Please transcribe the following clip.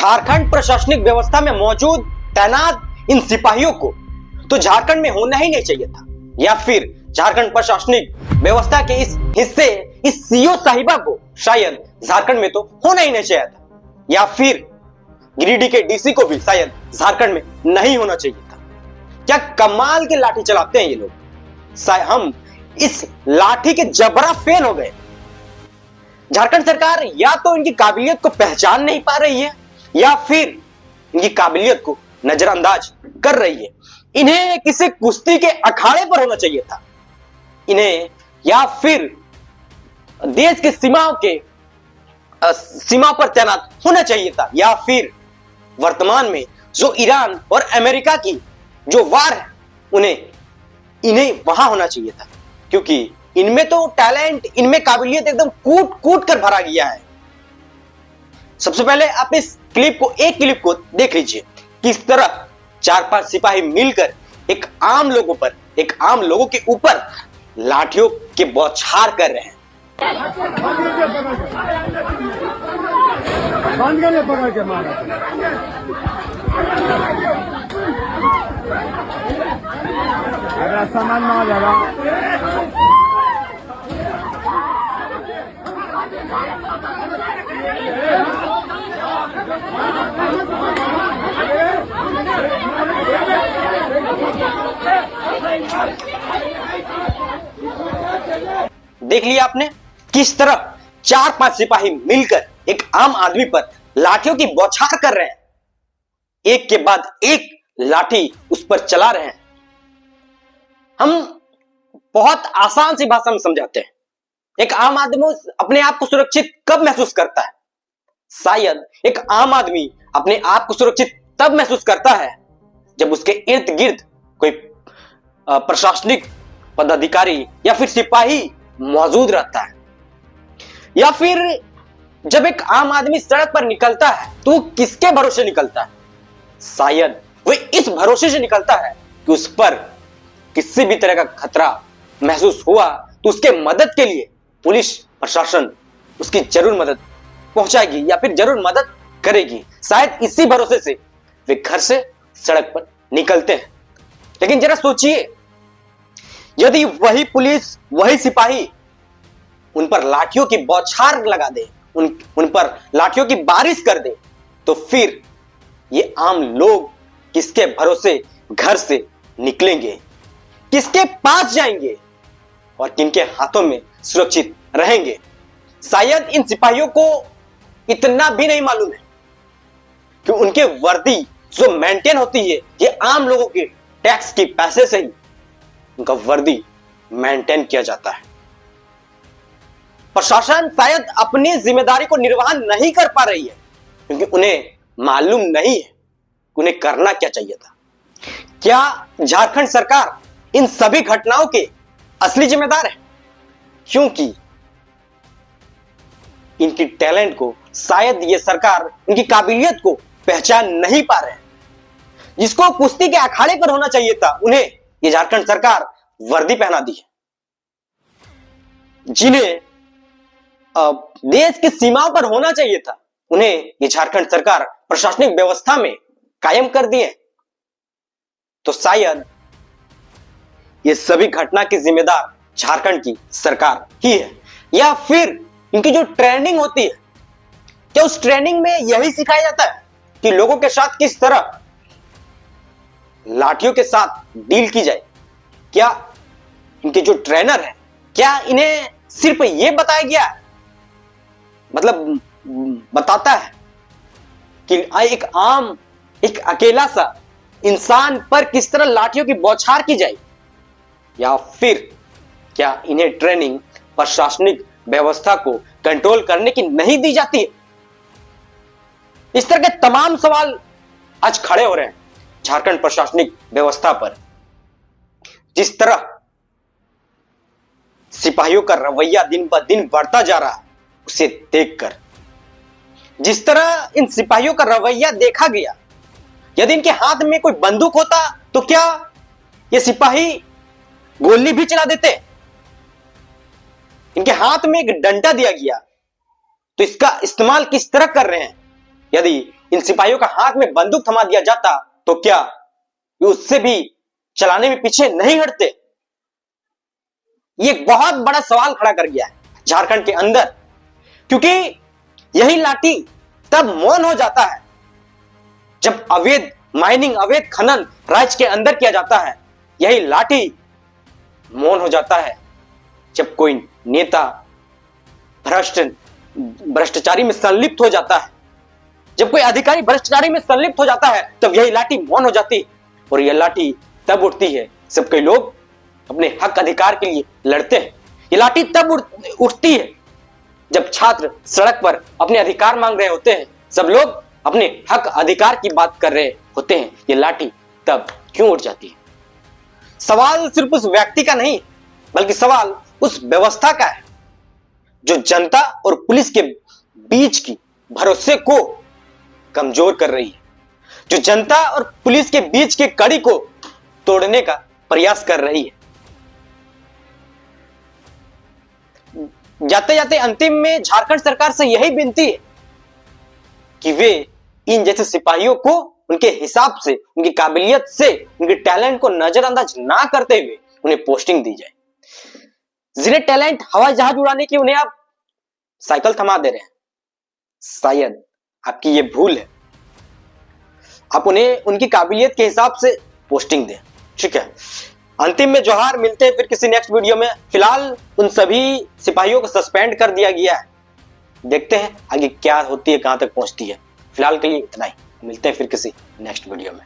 झारखंड प्रशासनिक व्यवस्था में मौजूद तैनात इन सिपाहियों को तो झारखंड में होना ही नहीं चाहिए था, या फिर झारखंड प्रशासनिक व्यवस्था के इस हिस्से, इस सीओ साहिबा को शायद झारखंड में तो होना ही नहीं चाहिए था, या फिर गिरिडीह के डीसी को भी शायद झारखंड में नहीं होना चाहिए था। क्या कमाल के लाठी चलाते हैं ये लोग। हम इस लाठी के जबरा फेल हो गए। झारखंड सरकार या तो इनकी काबिलियत को पहचान नहीं पा रही है या फिर इनकी काबिलियत को नजरअंदाज कर रही है। इन्हें किसी कुश्ती के अखाड़े पर होना चाहिए था, इन्हें या फिर देश की सीमाओं के सीमा पर तैनात होना चाहिए था, या फिर वर्तमान में जो ईरान और अमेरिका की जो वार है इन्हें वहां होना चाहिए था, क्योंकि इनमें तो टैलेंट, इनमें काबिलियत एकदम कूट कूट कर भरा गया है। सबसे पहले आप इस क्लिप को देख लीजिए, किस तरह 4-5 सिपाही मिलकर एक आम लोगों के ऊपर लाठियों के बौछार कर रहे हैं। पकड़ के मारा। सामान ना जाएगा। देख लिया आपने किस तरह 4-5 सिपाही मिलकर एक आम आदमी पर लाठियों की बौछार कर रहे हैं, एक के बाद एक लाठी उस पर चला रहे हैं। हम बहुत आसान सी भाषा में समझाते हैं, एक आम आदमी अपने आप को सुरक्षित कब महसूस करता है? शायद एक आम आदमी अपने आप को सुरक्षित तब महसूस करता है जब उसके इर्द गिर्द कोई प्रशासनिक पदाधिकारी या फिर सिपाही मौजूद रहता है, या फिर जब एक आम आदमी सड़क पर निकलता है तो वो किसके भरोसे निकलता है? शायद वो इस भरोसे से निकलता है कि उस पर किसी भी तरह का खतरा महसूस हुआ तो उसके मदद के लिए पुलिस प्रशासन उसकी जरूर मदद पहुंचाएगी या फिर जरूर मदद करेगी। शायद इसी भरोसे से वे घर से सड़क पर निकलते हैं। लेकिन जरा सोचिए, यदि वही पुलिस, वही सिपाही उन पर लाठियों की बौछार लगा दे, उन पर लाठियों की बारिश कर दे, तो फिर ये आम लोग किसके भरोसे घर से निकलेंगे, किसके पास जाएंगे और किनके हाथों में सुरक्षित रहेंगे? शायद इन सिपाहियों को इतना भी नहीं मालूम है कि उनके वर्दी जो मेंटेन होती है, ये आम लोगों के टैक्स के पैसे से ही उनका वर्दी मेंटेन किया जाता है। प्रशासन शायद अपनी जिम्मेदारी को निर्वाह नहीं कर पा रही है क्योंकि उन्हें मालूम नहीं है कि उन्हें करना क्या चाहिए था। क्या झारखंड सरकार इन सभी घटनाओं के असली जिम्मेदार है? क्योंकि इनकी टैलेंट को शायद ये सरकार, इनकी काबिलियत को पहचान नहीं पा रहे हैं। जिसको कुश्ती के अखाड़े पर होना चाहिए था, उन्हें ये झारखंड सरकार वर्दी पहना दी है। जिन्हें देश की सीमाओं पर होना चाहिए था, उन्हें ये झारखंड सरकार प्रशासनिक व्यवस्था में कायम कर दिए। तो शायद ये सभी घटना की जिम्मेदार झारखंड की सरकार ही है, या फिर इनकी जो ट्रेनिंग होती है, क्या उस ट्रेनिंग में यही सिखाया जाता है कि लोगों के साथ किस तरह लाठियों के साथ डील की जाए? क्या इनके जो ट्रेनर है, क्या इन्हें सिर्फ ये बताया गया, मतलब बताता है कि एक अकेला सा इंसान पर किस तरह लाठियों की बौछार की जाए, या फिर क्या इन्हें ट्रेनिंग प्रशासनिक व्यवस्था को कंट्रोल करने की नहीं दी जाती है? इस तरह के तमाम सवाल आज खड़े हो रहे हैं झारखंड प्रशासनिक व्यवस्था पर। जिस तरह सिपाहियों का रवैया दिन ब दिन बढ़ता जा रहा है, उसे देखकर, जिस तरह इन सिपाहियों का रवैया देखा गया, यदि इनके हाथ में कोई बंदूक होता तो क्या ये सिपाही गोली भी चला देते? इनके हाथ में एक डंडा दिया गया तो इसका इस्तेमाल किस तरह कर रहे हैं? यदि इन सिपाहियों का हाथ में बंदूक थमा दिया जाता तो क्या ये उससे भी चलाने में पीछे नहीं हटते? ये एक बहुत बड़ा सवाल खड़ा कर गया है झारखंड के अंदर, क्योंकि यही लाठी तब मौन हो जाता है जब अवैध माइनिंग, अवैध खनन राज्य के अंदर किया जाता है। यही लाठी मौन हो जाता है जब कोई नेता भ्रष्टाचारी में संलिप्त हो जाता है, जब कोई अधिकारी भ्रष्टाचारी में संलिप्त हो जाता है, तब यही लाठी मौन हो जाती है। और यह लाठी तब उठती है जब कई लोग अपने हक अधिकार के लिए लड़ते हैं। ये लाठी तब उठती है जब छात्र सड़क पर अपने अधिकार मांग रहे होते हैं, सब लोग अपने हक अधिकार की बात कर रहे होते हैं। ये लाठी तब क्यों उठ जाती है? सवाल सिर्फ उस व्यक्ति का नहीं, बल्कि सवाल उस व्यवस्था का है जो जनता और पुलिस के बीच की भरोसे को कमजोर कर रही है, जो जनता और पुलिस के बीच के कड़ी को तोड़ने का प्रयास कर रही है। जाते जाते अंतिम में झारखंड सरकार से यही विनती है कि वे इन जैसे सिपाहियों को उनके हिसाब से, उनकी काबिलियत से, उनके टैलेंट को नजरअंदाज ना करते हुए उन्हें पोस्टिंग दी जाए। जिन्हें टैलेंट हवाई जहाज उड़ाने की, उन्हें आप साइकिल थमा दे रहे हैं। शायद आपकी ये भूल है, आप उन्हें उनकी काबिलियत के हिसाब से पोस्टिंग दें। ठीक है, अंतिम में जोहार। मिलते हैं फिर किसी नेक्स्ट वीडियो में। फिलहाल उन सभी सिपाहियों को सस्पेंड कर दिया गया है, देखते हैं आगे क्या होती है, कहां तक पहुंचती है। फिलहाल के लिए इतना ही, मिलते हैं फिर किसी नेक्स्ट वीडियो में।